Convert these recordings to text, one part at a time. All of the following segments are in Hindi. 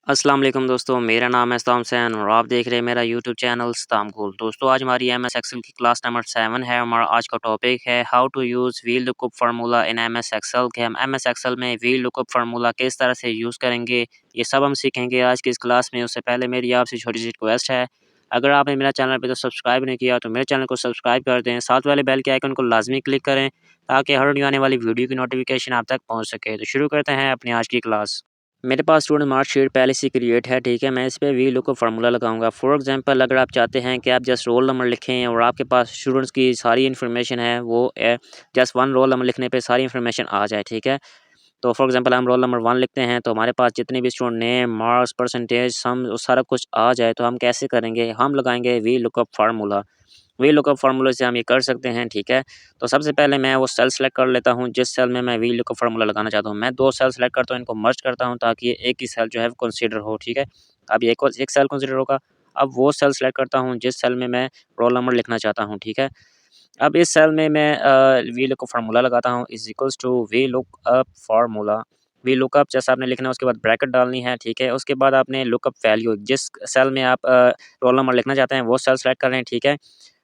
अस्सलाम वालेकुम दोस्तों, मेरा नाम है सताम सैन और आप देख रहे हैं मेरा यूट्यूब चैनल सताम कूल। दोस्तों आज हमारी एमएस एक्सेल की क्लास नंबर 7 है। हमारा आज का टॉपिक है how to use VLOOKUP formula in MS Excel के हम एमएस एक्सेल में वी लुकअप फार्मूला किस तरह से यूज़ करेंगे, ये सब हम सीखेंगे आज की इस क्लास में। उससे पहले मेरी आपसे छोटी सी रिक्वेस्ट है, अगर आपने मेरा चैनल अभी तक सब्सक्राइब नहीं किया तो मेरे चैनल को सब्सक्राइब कर दें, साथ वाले बेल के आइकन को लाजमी क्लिक करें ताकि हर न्यू आने वाली वीडियो की नोटिफिकेशन आप तक पहुँच सके। तो शुरू करते हैं अपनी आज की क्लास। मेरे पास स्टूडेंट मार्कशीट पहले से क्रिएट है, ठीक है। मैं इस पे वी लुकअप फार्मूला लगाऊंगा। फॉर एग्जांपल अगर आप चाहते हैं कि आप जस्ट रोल नंबर लिखें और आपके पास स्टूडेंट्स की सारी इन्फॉर्मेशन है, वो जस्ट वन रोल नंबर लिखने पे सारी इन्फॉर्मेशन आ जाए, ठीक है। तो फॉर एग्जांपल हम रोल नंबर 1 लिखते हैं तो हमारे पास जितने भी स्टूडेंट नेम, मार्क्स, परसेंटेज, सम सारा कुछ आ जाए, तो हम कैसे करेंगे, हम लगाएंगे V lookup formula. V lookup फार्मूले से हम ये कर सकते हैं, ठीक है। तो सबसे पहले मैं वो सेल सेलेक्ट कर लेता हूँ जिस सेल में मैं वी लुकअप फार्मूला लगाना चाहता हूँ। मैं 2 सेल सेलेक्ट करता हूँ, इनको मर्ज करता हूँ ताकि ये एक ही सेल जो है वो कंसीडर हो, ठीक है। अब ये एक सेल कंसीडर होगा। अब वो सेल सेलेक्ट करता हूँ जिस सेल में मैं रोल नंबर लिखना चाहता हूँ, ठीक है। अब इस सेल में मैं वी लुकअप फार्मूला लगाता हूँ is equals to VLOOKUP formula. VLOOKUP जैसा आपने लिखना है, उसके बाद ब्रैकेट डालनी है, ठीक है। उसके बाद आपने लुकअप वैल्यू जिस सेल में आप रोल नंबर लिखना चाहते हैं वो सेल सेलेक्ट कर रहे हैं, ठीक है।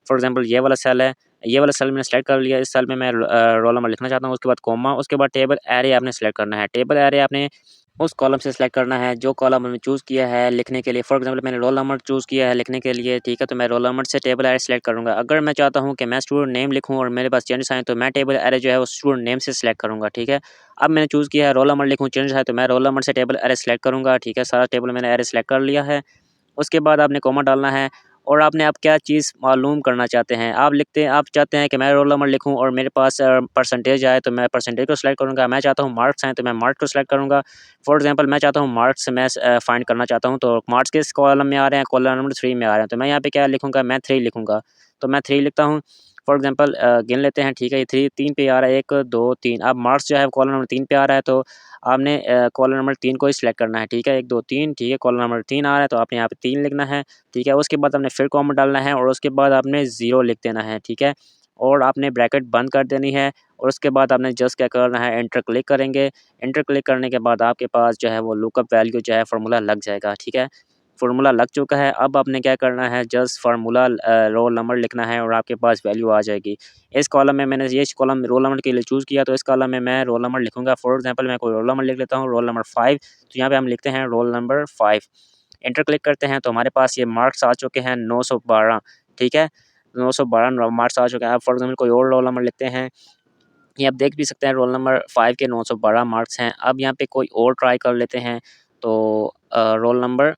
फॉर एग्जांपल ये वाला सेल है, ये वाला सेल मैंने सेलेक्ट कर लिया। इस सेल में मैं रोल नंबर लिखना चाहता हूँ, उसके बाद कॉमा, उसके बाद टेबल एरे आपने सेलेक्ट करना है। टेबल एरे आपने उस कॉलम से सिलेक्ट करना है जो कॉलम हमने चूज़ किया है लिखने के लिए। फॉर एग्जांपल मैंने रोल नंबर चूज़ किया है लिखने के लिए, ठीक है। तो मैं रोल नंबर से टेबल एरे सेलेक्ट करूँगा। अगर मैं चाहता हूँ कि मैं स्टूडेंट नेम लिखूँ और मेरे पास चेंजेस आएँ, तो मैं टेबल एरे जो है वो स्टूडेंट नेम से सिलेक्ट करूँगा, ठीक है। अब मैंने चूज़ किया है रोल नंबर लिखूँ, चेंजेस आए, तो मैं रोल नंबर से टेबल एरे सेलेक्ट करूँगा, ठीक है। सारा टेबल मैंने एरे सेलेक्ट कर लिया है। उसके बाद आपने कॉमा डालना है और आपने आप क्या चीज़ मालूम करना चाहते हैं। आप चाहते हैं कि मैं रोल नंबर लिखूँ और मेरे पास परसेंटेज आए, तो मैं परसेंटेज को सिलेक्ट करूँगा। मैं चाहता हूँ मार्क्स आएँ, तो मैं मार्क्स को सिलेक्ट करूँगा। फॉर एग्जांपल मैं चाहता हूँ मार्क्स मैं फाइंड करना चाहता हूँ, तो मार्क्स किस कॉलम में आ रहे हैं, कॉलम नंबर 3 में आ रहे हैं, तो मैं यहाँ पे क्या लिखूँगा, मैं 3 लिखूँगा। तो मैं 3 लिखता हूँ। फॉर एग्जांपल गिन लेते हैं, ठीक है। ये 3 पे आ रहा है, 1 2 3। अब मार्क्स जो है कॉलम नंबर 3 पे आ रहा है, तो आपने कॉलम नंबर 3 को ही सिलेक्ट करना है, ठीक है। 1 2 3, ठीक है। कॉलम नंबर 3 आ रहा है, तो आपने यहाँ पे 3 लिखना है, ठीक है। उसके बाद आपने फिर कॉमा डालना है और उसके बाद आपने 0 लिख देना है, ठीक है। और आपने ब्रैकेट बंद कर देनी है और उसके बाद आपने जस्ट क्या करना है, एंटर क्लिक करेंगे। एंटर क्लिक करने के बाद आपके पास जो है वो लुकअप वैल्यू जो है फार्मूला लग जाएगा, ठीक है। फार्मूला लग चुका है। अब आपने क्या करना है, जस्ट फार्मूला रोल नंबर लिखना है और आपके पास वैल्यू आ जाएगी। इस कॉलम में मैंने ये कॉलम रोल नंबर के लिए चूज़ किया, तो इस कॉलम में मैं रोल नंबर लिखूँगा। फॉर एग्जांपल मैं कोई रोल नंबर लिख लेता हूँ, रोल नंबर 5। तो यहाँ पे हम लिखते हैं रोल नंबर 5। एंटर क्लिक करते हैं तो हमारे पास ये मार्क्स आ चुके हैं 912, ठीक है। 912 मार्क्स आ चुके हैं। अब फॉर एग्जांपल कोई और रोल नंबर लिखते हैं। ये आप देख भी सकते हैं रोल नंबर 5 के 912 मार्क्स हैं। अब यहाँ पे कोई और ट्राई कर लेते हैं। तो रोल नंबर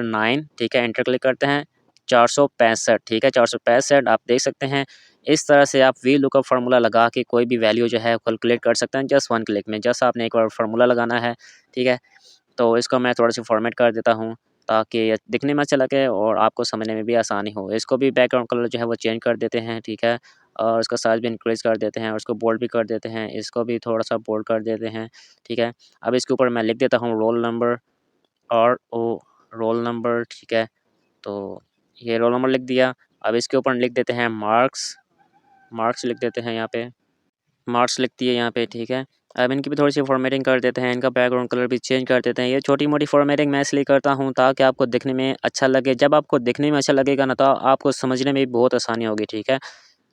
9, ठीक है। एंटर क्लिक करते हैं, 465, ठीक है। 465 आप देख सकते हैं। इस तरह से आप वी लुकअप फार्मूला लगा के कोई भी वैल्यू जो है कैलकुलेट कर सकते हैं जस्ट 1 क्लिक में। जस्ट आपने एक बार फार्मूला लगाना है, ठीक है। तो इसको मैं थोड़ा-सा फॉर्मेट कर देता हूँ ताकि ये दिखने में अच्छा लगे और आपको समझने में भी आसानी हो। इसको भी बैकग्राउंड कलर जो है वो चेंज कर देते हैं, ठीक है। और इसका साइज़ भी इंक्रीज़ कर देते हैं और इसको बोल्ड भी कर देते हैं। इसको भी थोड़ा-सा बोल्ड कर देते हैं, ठीक है। अब इसके ऊपर मैं लिख देता हूँ roll number, RO roll number, ठीक है। तो ये रोल नंबर लिख दिया। अब इसके ऊपर लिख देते हैं मार्क्स, मार्क्स लिख देते हैं यहाँ पे। मार्क्स लिख दिए यहाँ पे, ठीक है। अब इनकी भी थोड़ी-सी फ़ॉर्मेटिंग कर देते हैं, इनका बैकग्राउंड कलर भी चेंज कर देते हैं। ये छोटी-मोटी फ़ॉर्मेटिंग मैं इसलिए करता हूँ ताकि आपको दिखने में अच्छा लगे। जब आपको दिखने में अच्छा लगेगा ना, तो आपको समझने में भी बहुत आसानी होगी, ठीक है।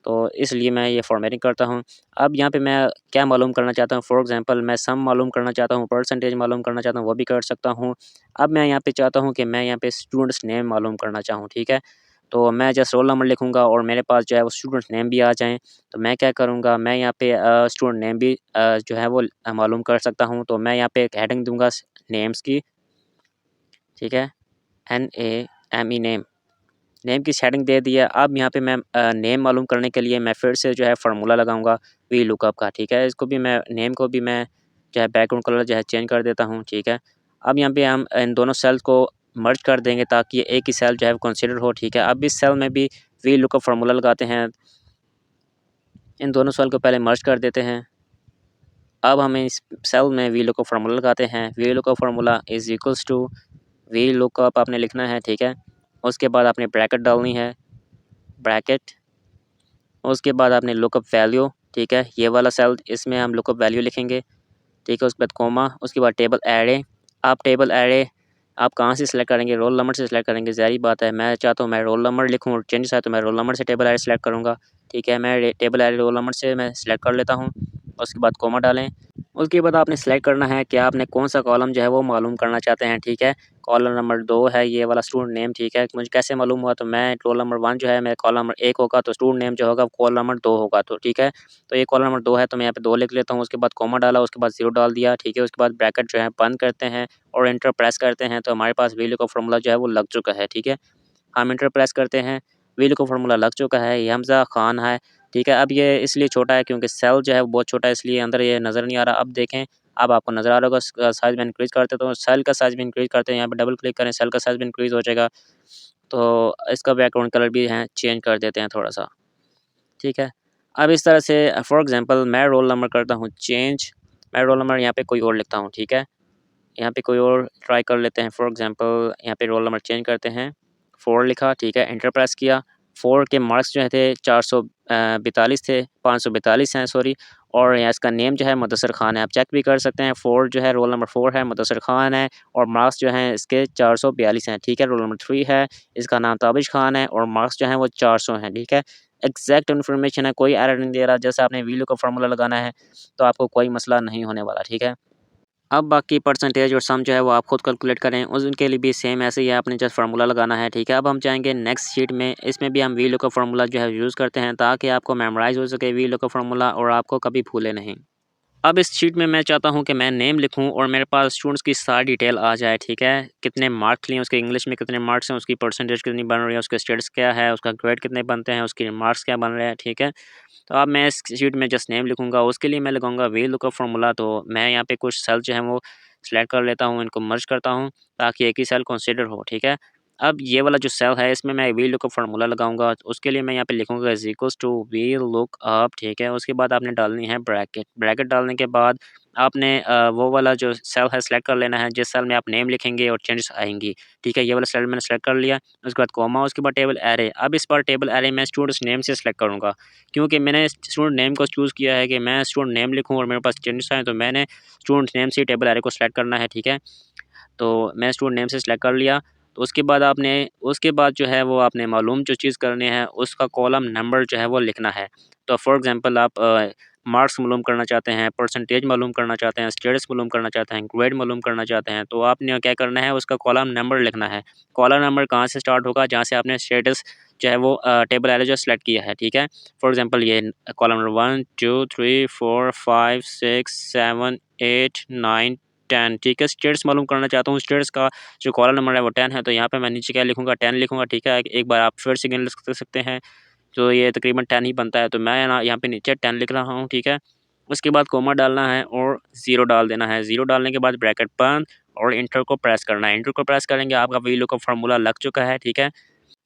तो इसलिए मैं ये फ़ॉर्मेटिंग करता हूँ। अब यहाँ पे मैं क्या मालूम करना चाहता हूँ, फॉर एग्ज़ाम्पल मैं सम मालूम करना चाहता हूँ, परसेंटेज मालूम करना चाहता हूँ, वो भी कर सकता हूँ। अब मैं यहाँ पे चाहता हूँ कि मैं यहाँ पे स्टूडेंट्स नेम मालूम करना चाहूँ, ठीक है। तो मैं जस्ट रोल नंबर लिखूँगा और मेरे पास जो है वो स्टूडेंट्स नेम भी आ जाएँ। तो मैं क्या करूँगा, मैं यहाँ पे स्टूडेंट नेम भी जो है वो मालूम कर सकता हूँ। तो मैं यहाँ पे एक हेडिंग दूँगा नेम्स की, ठीक है। NAME नेम, नेम की सेटिंग दे दी है। अब यहाँ पे मैं नेम मालूम करने के लिए मैं फिर से जो है फार्मूला लगाऊंगा वी लुकअप का, ठीक है। इसको भी मैं नेम को भी मैं जो है बैकग्राउंड कलर जो है चेंज कर देता हूँ, ठीक है। अब यहाँ पे हम इन दोनों सेल्स को मर्ज कर देंगे ताकि ये एक ही सेल जो है कंसीडर हो, ठीक है। अब इस सेल में भी वी लुकअप फार्मूला लगाते हैं। इन दोनों सेल को पहले मर्ज कर देते हैं। अब हमें इस सेल में वी लुकअप फार्मूला लगाते हैं। VLOOKUP formula is equals to VLOOKUP आपने लिखना है, ठीक है। उसके बाद आपने ब्रैकेट डालनी है, ब्रैकेट। उसके बाद आपने लुकअप वैल्यू, ठीक है। ये वाला सेल, इसमें हम लुकअप वैल्यू लिखेंगे, ठीक है। उसके बाद कॉमा, उसके बाद टेबल एरे, आप टेबल एरे आप कहाँ से सिलेक्ट करेंगे, रोल नंबर से सिलेक्ट करेंगे। ज़ाहिर बात है मैं चाहता हूँ मैं रोल नंबर लिखूँ और चेंजेस आए तो मैं रोल नंबर से टेबल एरे सिलेक्ट करूँगा। ठीक है, मैं टेबल एरे रोल नंबर से मैं सिलेक्ट कर लेता हूँ। उसके बाद कॉमा डालें। उसके बाद आपने सेलेक्ट करना है कि आपने कौन-सा कॉलम जो है वो मालूम करना चाहते हैं, ठीक है। कॉलम नंबर 2 है ये वाला स्टूडेंट नेम, ठीक है। मुझे कैसे मालूम हुआ तो मैं रोल नंबर 1 जो है मेरा कॉलम नंबर 1 होगा तो स्टूडेंट नेम जो होगा कॉलम नंबर 2 होगा तो ठीक है। तो ये कॉलम नंबर 2 है तो मैं यहाँ पे 2 लिख लेता हूँ, उसके बाद कॉमा डाला, उसके बाद 0 डाल दिया, ठीक है। उसके बाद ब्रैकेट जो है बंद करते हैं और एंटर प्रेस करते हैं तो हमारे पास वीलू का फ़ॉर्मूला जो है वो लग चुका है, ठीक है। हम एंटर प्रेस करते हैं, वीलू का फ़ॉर्मूला लग चुका है, ये हमज़ा खान है, ठीक है। अब ये इसलिए छोटा है क्योंकि सेल जो है वो बहुत छोटा है इसलिए अंदर ये नज़र नहीं आ रहा। अब देखें, अब आपको नज़र आ रहा होगा साइज़ में इंक्रीज़ करते तो सेल का साइज़ भी इंक्रीज़ करते हैं, यहाँ पे डबल क्लिक करें, सेल का साइज़ भी इंक्रीज़ हो जाएगा। तो इसका बैकग्राउंड कलर भी है चेंज कर देते हैं थोड़ा-सा, ठीक है। अब इस तरह से फॉर एग्ज़ाम्पल मैं रोल नंबर करता हूँ चेंज, मैं रोल नंबर यहाँ पे कोई और लिखता हूँ, ठीक है। यहाँ पे कोई और ट्राई कर लेते हैं, फॉर एग्ज़ाम्पल यहाँ पे रोल नंबर चेंज करते हैं, 4 लिखा, ठीक है, एंटर प्रेस किया। 4 के मार्क्स जो थे 442 थे, 542 हैं सॉरी, और यहाँ इसका नेम जो है मुदस्सिर खान है। आप चेक भी कर सकते हैं, 4 जो है रोल नंबर 4 है, मुदस्सिर खान है और मार्क्स जो हैं इसके 442 हैं, ठीक है। रोल नंबर 3 है, इसका नाम ताबिश खान है और मार्क्स जो हैं वो 400 हैं, ठीक है। एग्ज़ैक्ट इन्फॉर्मेशन है, कोई एरर नहीं दे रहा। जैसे आपने वीलू का फ़ॉर्मूला लगाना है, तो आपको कोई मसला नहीं होने वाला, ठीक है। अब बाकी परसेंटेज और सम जो है वो आप खुद कैलकुलेट करें, उनके लिए भी सेम ऐसे ही है, आपने जस्ट फार्मूला लगाना है, ठीक है। अब हम जाएंगे नेक्स्ट शीट में, इसमें भी हम वी लुकअप फार्मूला जो है यूज़ करते हैं ताकि आपको मेमोराइज़ हो सके वी लुकअप फार्मूला और आपको कभी भूले नहीं। अब इस शीट में मैं चाहता हूँ कि मैं नेम लिखूँ और मेरे पास स्टूडेंट्स की सारी डिटेल आ जाए, ठीक है। कितने मार्क्स लिए उसके, इंग्लिश में कितने मार्क्स हैं, उसकी परसेंटेज कितनी बन रही है, उसके स्टेटस क्या है, उसका ग्रेड कितने बनते हैं, उसके मार्क्स क्या बन रहे हैं, ठीक है। तो अब मैं इस शीट में जस्ट नेम लिखूँगा, उसके लिए मैं लगाऊँगा वी लुकअप फार्मूला। तो मैं यहाँ पे कुछ सेल जो हैं वो सिलेक्ट कर लेता हूँ, इनको मर्ज करता हूँ ताकि एक ही सेल कंसीडर हो, ठीक है। अब ये वाला जो सेल है इसमें मैं वी लुकअप फार्मूला लगाऊंगा, उसके लिए मैं यहाँ पे लिखूंगा is equals to VLOOKUP, ठीक है। उसके बाद आपने डालनी है ब्रैकेट, ब्रैकेट डालने के बाद आपने वो वाला जो सेल है सेलेक्ट कर लेना है जिस सेल में आप नेम लिखेंगे और चेंजेस आएंगी, ठीक है। ये वाला सेल मैंने सेलेक्ट कर लिया, उसके बाद कॉमा, उसके बाद टेबल एरे। अब इस बार टेबल एरे मैं स्टूडेंट्स नेम से सेलेक्ट करूँगा क्योंकि मैंने स्टूडेंट नेम को चूज़ किया है कि मैं स्टूडेंट नेम लिखूँ और मेरे पास चेंजेस आए, तो मैंने स्टूडेंट नेम से टेबल एरे को सेलेक्ट करना है, ठीक है। तो मैं स्टूडेंट नेम से सिलेक्ट कर लिया। तो उसके बाद आपने उसके बाद जो है वो आपने मालूम जो चीज़ करनी है उसका कॉलम नंबर जो है वो लिखना है। तो फॉर एग्ज़ाम्पल आप मार्क्स मालूम करना चाहते हैं, परसेंटेज मालूम करना चाहते हैं, स्टेटस मालूम करना चाहते हैं, ग्रेड मालूम करना चाहते हैं, तो आपने क्या करना है उसका कॉलम नंबर लिखना है। कॉलम नंबर कहाँ से स्टार्ट होगा, जहाँ से आपने स्टेटस जो है वो टेबल एरे जो सेलेक्ट किया है, ठीक है। फॉर एग्ज़ाम्पल ये कॉलम नंबर 1 2 3 4 5 6 7 8 9 10, ठीक है। स्टेट्स मालूम करना चाहता हूँ, स्टेट्स का जो कॉलम नंबर है वो 10 है, तो यहाँ पे मैं नीचे क्या लिखूँगा 10 लिखूँगा, ठीक है। एक बार आप फिर से गिन सकते हैं, तो ये तकरीबन 10 ही बनता है, तो मैं ना यहाँ पे नीचे 10 लिख रहा हूँ, ठीक है। उसके बाद कॉमा डालना है और 0 डाल देना है, 0 डालने के बाद ब्रैकेट बंद और इंटर को प्रेस करना है। इंटर को प्रेस करेंगे आपका वी लुकअप फार्मूला लग चुका है, ठीक है।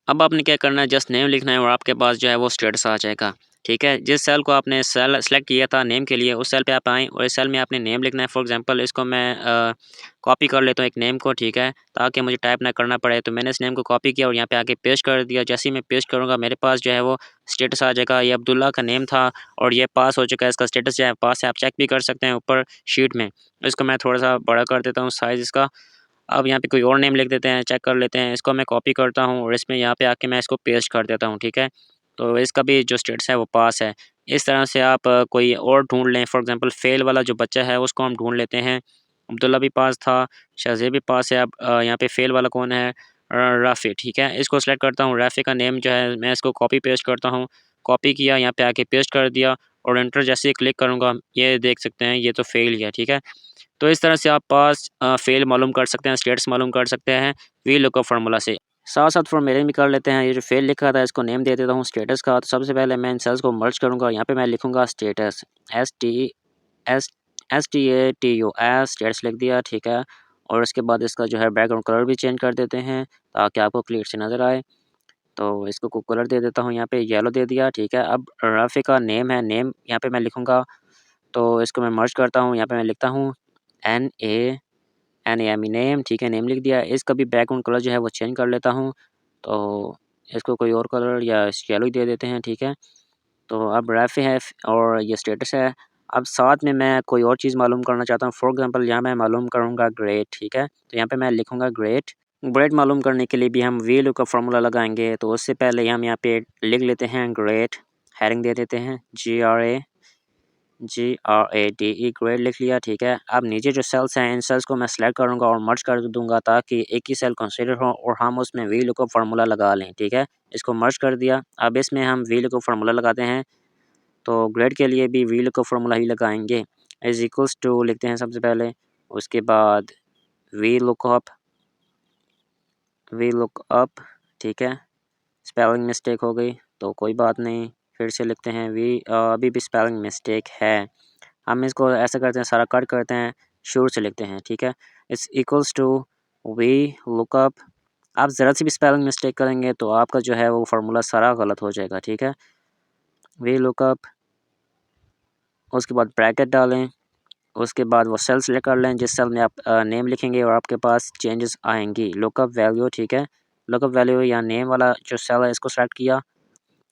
अब आपने क्या करना है जस्ट नेम लिखना है और आपके पास जो है वो स्टेटस आ जाएगा, ठीक है। जिस सेल को आपने सेल सेलेक्ट किया था नेम के लिए उस सेल पे आप आएँ और इस सेल में आपने नेम लिखना है। फॉर एग्जांपल इसको मैं कॉपी कर लेता हूँ एक नेम को, ठीक है, ताकि मुझे टाइप ना करना पड़े। तो मैंने इस नेम को कॉपी किया और यहाँ पे आके पेस्ट कर दिया। जैसे ही मैं पेस्ट करूँगा मेरे पास जो है वो स्टेटस आ जाएगा। ये अब्दुल्ला का नेम था और ये पास हो चुका है, इसका स्टेटस जो है पास है, आप चेक भी कर सकते हैं ऊपर शीट में। इसको मैं थोड़ा सा बड़ा कर देता हूँ साइज़ इसका। अब यहाँ पे कोई और नेम लिख देते हैं, चेक कर लेते हैं। इसको मैं कॉपी करता हूँ और इसमें यहाँ पे आके मैं इसको पेस्ट कर देता हूँ, ठीक है। तो इसका भी जो स्टेटस है वो पास है। इस तरह से आप कोई और ढूँढ लें, फॉर एग्ज़ाम्पल फ़ेल वाला जो बच्चा है उसको हम ढूँढ लेते हैं। अब्दुल्ला भी पास था, शाज़ेब भी पास है। अब यहाँ पे फ़ेल वाला कौन है? राफ़ी, ठीक है। इसको सेलेक्ट करता हूँ, राफ़ी का नेम जो है मैं इसको कॉपी पेस्ट करता हूँ। कॉपी किया, यहाँ पे आके पेस्ट कर दिया और एंटर जैसे ही क्लिक करूँगा, ये देख सकते हैं ये तो फ़ेल ही है, ठीक है। तो इस तरह से आप पास फ़ेल मालूम कर सकते हैं, स्टेटस मालूम कर सकते हैं वी लुकअप फार्मूला से। साथ-साथ फॉर्मेटिंग भी कर लेते हैं। ये जो फ़ेल लिखा था इसको नेम दे देता हूँ स्टेटस का। तो सबसे पहले मैं इन सेल्स को मर्ज करूँगा। यहाँ पे मैं लिखूँगा status, S T S STATUS status लिख दिया, ठीक है। और उसके बाद इसका जो है बैकग्राउंड कलर भी चेंज कर देते हैं ताकि आपको क्लियर से नज़र आए। तो इसको को कलर दे देता हूँ, यहाँ पे येलो दे दिया, ठीक है। अब रफ़ी का नेम है, नेम यहाँ पे मैं लिखूँगा, तो इसको मैं मर्ज करता हूँ। यहाँ पे मैं लिखता हूँ NAME नेम, ठीक है, नेम लिख दिया। इसका भी बैकग्राउंड कलर जो है वो चेंज कर लेता हूँ, तो इसको कोई और कलर या येलो ही दे देते हैं, ठीक है। तो अब रफ़ी है और ये स्टेटस है। अब साथ में मैं कोई और चीज़ मालूम करना चाहता हूँ। फॉर एग्ज़ाम्पल यहाँ मैं मालूम करूँगा ग्रेड, ठीक है। तो यहाँ पे मैं लिखूँगा ग्रेड। ग्रेड मालूम करने के लिए भी हम वी लुकअप फार्मूला लगाएंगे। तो उससे पहले हम यहाँ पे लिख लेते हैं ग्रेड, हेडिंग दे देते हैं GRADE, ग्रेड लिख लिया, ठीक है। अब नीचे जो सेल्स हैं इन सेल्स को मैं सेलेक्ट करूँगा और मर्ज कर दूंगा ताकि एक ही सेल कंसीडर हो और हम उसमें वी लुकअप फार्मूला लगा लें, ठीक है। इसको मर्ज कर दिया। अब इसमें हम वी लुकअप फार्मूला लगाते हैं। तो ग्रेड के लिए भी वी लुकअप फार्मूला ही लगाएंगे। इज इक्वल्स टू लिखते हैं सबसे पहले, उसके बाद वी लुकअप, ठीक है। स्पेलिंग मिस्टेक हो गई तो कोई बात नहीं, फिर से लिखते हैं अभी भी स्पेलिंग मिस्टेक है। हम इसको ऐसा करते हैं, सारा कट करते हैं, शुरू से लिखते हैं, ठीक है। It's equals to VLOOKUP. आप ज़रा सी भी स्पेलिंग मिस्टेक करेंगे तो आपका जो है वो फार्मूला सारा गलत हो जाएगा, ठीक है। वी लुकअप, उसके बाद ब्रैकेट डालें, उसके बाद वो सेल सेलेक्ट कर लें जिस सेल में आप नेम लिखेंगे और आपके पास चेंजेस आएंगी। लुकअप वैल्यू, ठीक है। लुकअप वैल्यू या नेम वाला जो सेल है इसको सेलेक्ट किया।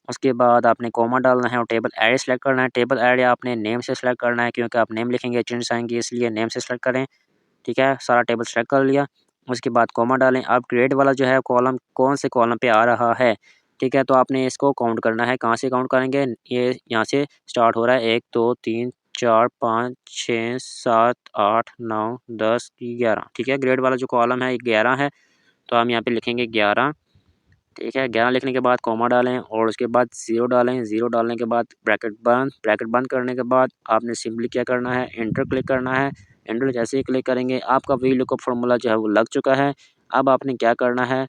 उसके बाद आपने कॉमा डालना है और टेबल एरिया सेलेक्ट करना है। टेबल एरिया आपने नेम से सेलेक्ट करना है क्योंकि आप नेम लिखेंगे चेंजेस आएंगी, इसलिए नेम से सेलेक्ट करें, ठीक है। सारा टेबल सेलेक्ट कर लिया। उसके बाद कॉमा डालें। अब ग्रेड वाला जो है कॉलम कौन से कॉलम पे आ रहा है, ठीक है। तो आपने इसको काउंट करना है। कहाँ से काउंट करेंगे, ये यहाँ से स्टार्ट हो रहा है, 1 2 3 4 5 6 7 8 9 10 11, ठीक है। ग्रेड वाला जो कॉलम है 11 है, तो हम यहाँ पे लिखेंगे 11, ठीक है। 11 लिखने के बाद कॉमा डालें और उसके बाद ज़ीरो डालें। ज़ीरो डालने के बाद ब्रैकेट बंद। ब्रैकेट बंद करने के बाद आपने सिंपली क्या करना है, इंटर क्लिक करना है। इंटर जैसे ही क्लिक करेंगे आपका वी लुकअप फार्मूला जो है वो लग चुका है। अब आपने क्या करना है,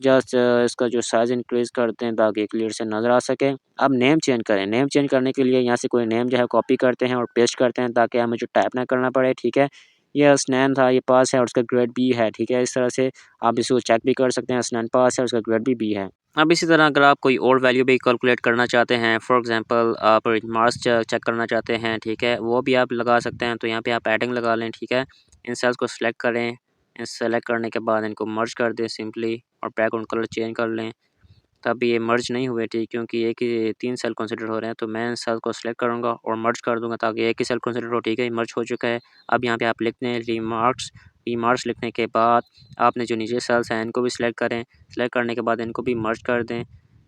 जस्ट इसका जो साइज़ इंक्रीज़ करते हैं ताकि क्लियर से नज़र आ सके। अब नेम चेंज करें। नेम चेंज करने के लिए यहाँ से कोई नेम जो है कॉपी करते हैं और पेस्ट करते हैं ताकि हमें जो टाइप ना करना पड़े, ठीक है। ये असनैन था, ये पास है और उसका ग्रेड बी है, ठीक है। इस तरह से आप इसको चेक भी कर सकते हैं, असनैन पास है और उसका ग्रेड भी बी है। अब इसी तरह अगर आप कोई और वैल्यू भी कैलकुलेट करना चाहते हैं, फॉर एग्जांपल आप मार्क्स चेक करना चाहते हैं, ठीक है, वो भी आप लगा सकते हैं। तो यहाँ पे आप एडिंग लगा लें, ठीक है। इन सेल्स को सिलेक्ट करें, सेलेक्ट करने के बाद इनको मर्ज कर दें सिंपली और बैकग्राउंड कलर चेंज कर लें। तब ये मर्ज नहीं हुए, ठीक, क्योंकि एक ही 3 सेल कंसिडर हो रहे हैं। तो मैं इन सेल को सिलेक्ट करूँगा और मर्ज कर दूँगा ताकि एक ही सेल कंसिडर हो, ठीक है। मर्ज हो चुका है। अब यहाँ पे आप लिखते हैं रीमार्क्स। रीमार्क्स लिखने के बाद आपने जो नीचे सेल्स हैं इनको भी सिलेक्ट करें। सिलेक्ट करने के बाद इनको भी मर्ज कर दें,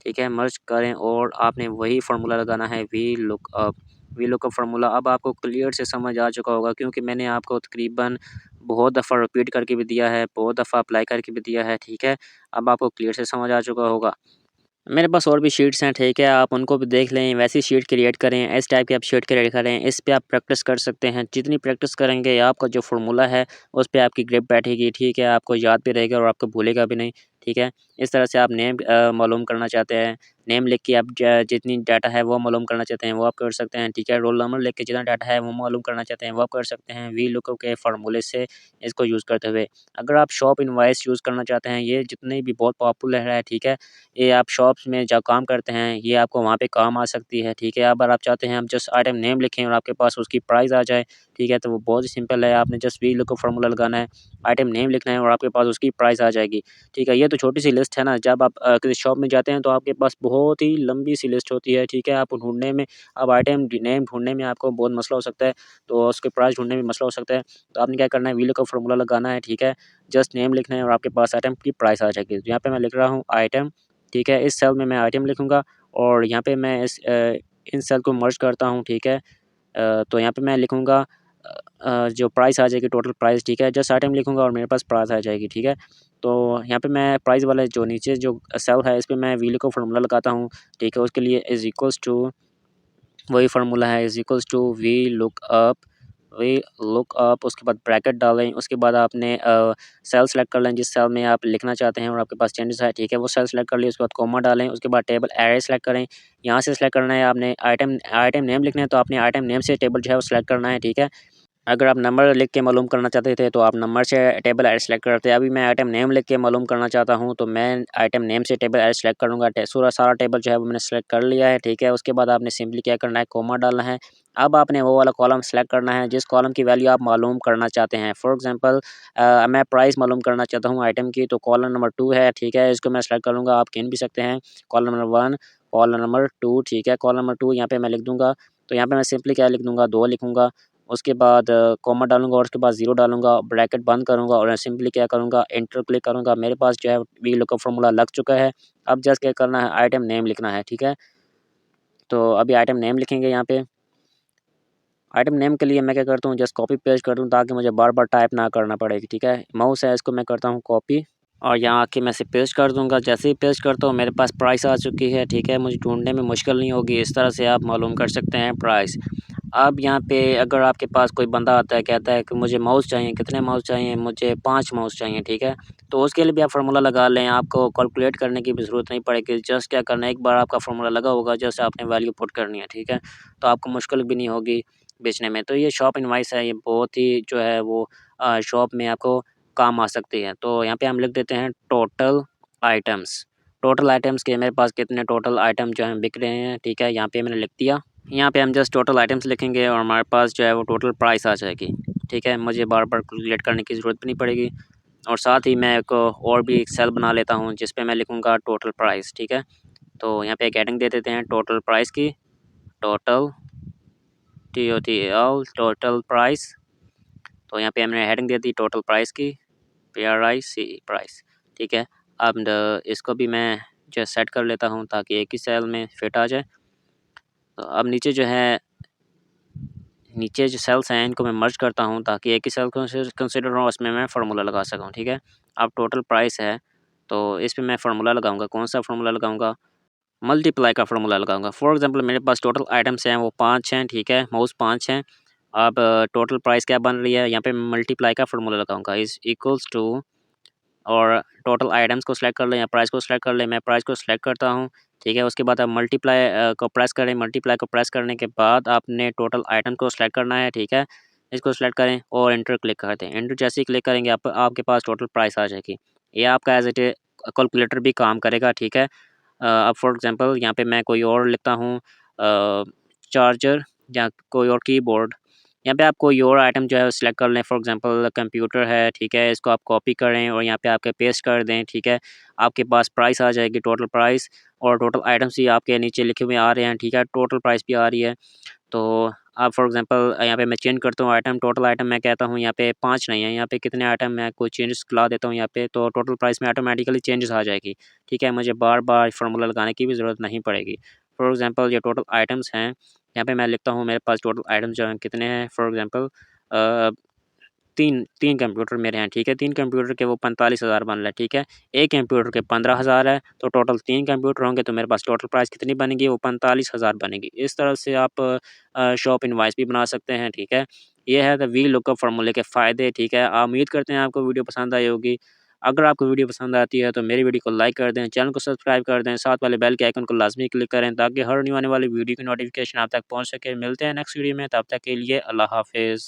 ठीक है। मर्ज करें और आपने वही फार्मूला लगाना है, वी लुकअप फार्मूला। अब आपको क्लियर से समझ आ चुका होगा क्योंकि मैंने आपको तकरीबन बहुत दफ़ा रिपीट करके भी दिया है, बहुत दफ़ा अप्लाई करके भी दिया है, ठीक है। अब आपको क्लियर से समझ आ चुका होगा। मेरे पास और भी शीट्स हैं, ठीक है, आप उनको भी देख लें। वैसी शीट क्रिएट करें, इस टाइप की आप शीट क्रिएट करें, इस पे आप प्रैक्टिस कर सकते हैं। जितनी प्रैक्टिस करेंगे आपका जो फार्मूला है उस पे आपकी ग्रिप बैठेगी, ठीक है। आपको याद भी रहेगा और आपको भूलेगा भी नहीं, ठीक है। इस तरह से आप नेम मालूम करना चाहते हैं, नेम लिख के आप जितनी डाटा है वो मालूम करना चाहते हैं वो आप कर सकते हैं, ठीक है। रोल नंबर लिख के जितना डाटा है वो मालूम करना चाहते हैं वो आप कर सकते हैं वी लुकअप के फार्मूले से इसको यूज़ करते हुए। अगर आप शॉप इनवॉइस यूज़ करना चाहते हैं, ये जितने भी बहुत पॉपुलर है, ठीक है। ये आप शॉप्स में जब काम करते हैं ये आपको वहाँ पे काम आ सकती है, ठीक है। अगर आप चाहते हैं हम जस्ट आइटम नेम लिखें और आपके पास उसकी प्राइस आ जाए, ठीक है, तो वो बहुत ही सिंपल है। आपने जस्ट वी लुकअप फार्मूला लगाना है, आइटम नेम लिखना है और आपके पास उसकी प्राइस आ जाएगी, ठीक है। ये तो छोटी सी लिस्ट है ना। जब आप किसी शॉप में जाते हैं तो आपके पास बहुत ही लंबी सी लिस्ट होती है, ठीक है। आप ढूँढने में, अब आइटम नेम ढूँढने में आपको बहुत मसला हो सकता है, तो उसके प्राइस ढूँढने में मसला हो सकता है। तो आपने क्या करना है, वी लुकअप फार्मूला लगाना है, ठीक है। जस्ट नेम लिखना है और आपके पास आइटम की प्राइस आ जाएगी। तो यहाँ पे मैं लिख रहा हूँ आइटम, ठीक है। इस सेल में मैं आइटम लिखूँगा और यहाँ पे मैं इन सेल को मर्ज करता हूँ, ठीक है। तो यहाँ पे मैं लिखूँगा जो प्राइस आ जाएगी टोटल प्राइस, ठीक है। जस्ट आइटम लिखूँगा और मेरे पास प्राइस आ जाएगी, ठीक है। तो यहाँ पे मैं प्राइस वाले जो नीचे जो सेल है इस पे मैं वी लुकअप फार्मूला लगाता हूँ, ठीक है। उसके लिए इज़ इक्वल्स टू वही फार्मूला है, is equals to VLOOKUP, उसके बाद ब्रैकेट डालें। उसके बाद आपने सेल सेलेक्ट कर लें जिस सेल में आप लिखना चाहते हैं और आपके पास चेंजेस है, ठीक है। वो सेल सेलेक्ट कर लिया, उसके बाद कॉमा डालें। उसके बाद टेबल एरे सेलेक्ट करें। यहाँ से सेलेक्ट करना है आपने आइटम नेम लिखना है, तो आपने आइटम नेम से टेबल जो है वो सेलेक्ट करना है, ठीक है। अगर आप नंबर लिख के मालूम करना चाहते थे तो आप नंबर से टेबल ऐड सेलेक्ट करते हैं। अभी मैं आइटम नेम लिख के मालूम करना चाहता हूँ तो मैं आइटम नेम से टेबल ऐड सेलेक्ट करूँगा। सारा टेबल जो है वो मैंने सेलेक्ट कर लिया है, ठीक है। उसके बाद आपने सिंपली क्या करना है, कॉमा डालना है। अब आपने वो वाला कॉलम सेलेक्ट करना है जिस कॉलम की वैल्यू आप मालूम करना चाहते हैं। फॉर एग्जांपल मैं प्राइस मालूम करना चाहता हूँ आइटम की, तो कॉलम नंबर 2 है, ठीक है। इसको मैं सेलेक्ट करूँगा, आप गिन भी सकते हैं। कॉलम नंबर 1, कॉलम नंबर 2, ठीक है। कॉलम नंबर 2 यहाँ पे मैं लिख दूँगा तो यहाँ पे मैं सिंपली क्या लिख दूँगा, 2 लिखूँगा, उसके बाद कॉमा डालूँगा और उसके बाद 0 डालूँगा, ब्रैकेट बंद करूँगा और सिंपली क्या करूँगा, एंटर क्लिक करूँगा। मेरे पास जो है वीलुकअप फार्मूला लग चुका है। अब जस्ट क्या करना है, आइटम नेम लिखना है, ठीक है। तो अभी आइटम नेम लिखेंगे यहाँ पे। आइटम नेम के लिए मैं क्या करता हूँ, जस्ट कॉपी पेस्ट कर दूँ ताकि मुझे बार-बार टाइप ना करना पड़े, ठीक है। माउस है, इसको मैं करता हूँ कॉपी और यहाँ आके मैं इसे पेस्ट कर दूँगा। जैसे ही पेस्ट करता हूँ मेरे पास प्राइस आ चुकी है, ठीक है। मुझे ढूँढने में मुश्किल नहीं होगी, इस तरह से आप मालूम कर सकते हैं प्राइस। अब यहाँ पे अगर आपके पास कोई बंदा आता है, कहता है कि मुझे माउस चाहिए, कितने माउस चाहिए? मुझे 5 माउस चाहिए, ठीक है। तो उसके लिए भी आप फार्मूला लगा लें, आपको कैलकुलेट करने की भी ज़रूरत नहीं पड़ेगी। जस्ट क्या करना है, एक बार आपका फार्मूला लगा होगा, जस्ट आपने वैल्यू पुट करनी है, ठीक है। तो आपको मुश्किल भी नहीं होगी बेचने में। तो ये शॉप इनवॉइस है, ये बहुत ही जो है वो शॉप में आपको काम आ सकती है। तो यहाँ पे हम लिख देते हैं टोटल आइटम्स। टोटल आइटम्स के मेरे पास कितने टोटल आइटम जो हैं बिक रहे हैं, ठीक है। यहाँ पे मैंने लिख दिया। यहाँ पे हम जस्ट टोटल आइटम्स लिखेंगे और हमारे पास जो है वो टोटल प्राइस आ जाएगी, ठीक है। मुझे बार-बार कैलकुलेट करने की ज़रूरत भी नहीं पड़ेगी और साथ ही मैं एक और भी एक सेल बना लेता हूँ जिस पे मैं लिखूँगा टोटल प्राइस, ठीक है। तो यहाँ पे एक हेडिंग दे देते हैं टोटल प्राइस की, टोटल TOTL टोटल प्राइस। तो यहाँ पे हमने हेडिंग दे दी टोटल प्राइस की, PRIC प्राइस, ठीक है। अब इसको भी मैं जो सेट कर लेता हूँ ताकि एक ही सेल में फिट आ जाए। तो अब नीचे जो है, नीचे जो सेल्स हैं इनको मैं मर्ज करता हूँ ताकि एक ही सेल को कंसिडर हो, उसमें मैं फार्मूला लगा सकूँ, ठीक है। अब टोटल प्राइस है तो इस पे मैं फार्मूला लगाऊंगा। कौन सा फार्मूला लगाऊंगा? मल्टीप्लाई का फार्मूला लगाऊंगा। फॉर एग्जांपल मेरे पास टोटल आइटम्स हैं वो 5 हैं, ठीक है। माउस 5 हैं। अब टोटल प्राइस क्या बन रही है, यहाँ पे मल्टीप्लाई का फार्मूला लगाऊंगा, इज इक्वल्स टू, और टोटल आइटम्स को सिलेक्ट कर लें या प्राइस को सिलेक्ट कर लें। मैं प्राइस को सिलेक्ट करता हूँ, ठीक है। उसके बाद आप मल्टीप्लाई को प्रेस करें। मल्टीप्लाई को प्रेस करने के बाद आपने टोटल आइटम को सिलेक्ट करना है, ठीक है। इसको सिलेक्ट करें और एंटर क्लिक कर दें। एंटर जैसे ही क्लिक करेंगे आपके पास टोटल प्राइस आ जाएगी। ये आपका एज इट कैलकुलेटर भी काम करेगा, ठीक है। अब फॉर एग्जांपल यहाँ पे मैं कोई और लिखता हूँ, चार्जर या कोई और कीबोर्ड। यहाँ पे आप कोई और आइटम जो है सिलेक्ट कर लें। फॉर एग्जांपल कंप्यूटर है, ठीक है। इसको आप कॉपी करें और यहाँ पे आपके पेस्ट कर दें, ठीक है। आपके पास प्राइस आ जाएगी, टोटल प्राइस, और टोटल आइटम्स भी आपके नीचे लिखे हुए आ रहे हैं, ठीक है। टोटल प्राइस भी आ रही है। तो आप फॉर एग्जांपल यहाँ पे मैं चेंज करता हूँ आइटम, टोटल आइटम मैं कहता हूँ यहाँ पे 5 नहीं है, यहाँ पे कितने आइटम मैं कोई चेंजेस ला देता हूँ यहाँ पे, तो टोटल प्राइस में ऑटोमेटिकली चेंजेस आ जाएगी, ठीक है। मुझे बार-बार फार्मूला लगाने की भी ज़रूरत नहीं पड़ेगी। फॉर एग्जांपल ये टोटल आइटम्स हैं, यहाँ पे मैं लिखता हूँ मेरे पास टोटल आइटम्स जो हैं कितने हैं। फॉर एग्जांपल 3 कंप्यूटर मेरे हैं, ठीक है। 3 कंप्यूटर के वो 45,000 बन रहे हैं, ठीक है। एक कंप्यूटर के 15,000 है, तो टोटल 3 कंप्यूटर होंगे तो मेरे पास टोटल प्राइस कितनी बनेगी, वो 45,000 बनेगी। इस तरह से आप शॉप इनवॉइस भी बना सकते हैं, ठीक है। ये है द वीलुकअप फार्मूले के फ़ायदे, ठीक है। उम्मीद करते हैं आपको वीडियो पसंद आई होगी। अगर आपको वीडियो पसंद आती है तो मेरी वीडियो को लाइक कर दें, चैनल को सब्सक्राइब कर दें, साथ वाले बेल के आइकन को लाज़मी क्लिक करें ताकि हर न्यू आने वाली वीडियो की नोटिफ़िकेशन आप तक पहुँच सके। मिलते हैं नेक्स्ट वीडियो में, तब तक के लिए अल्लाह हाफ़िज़।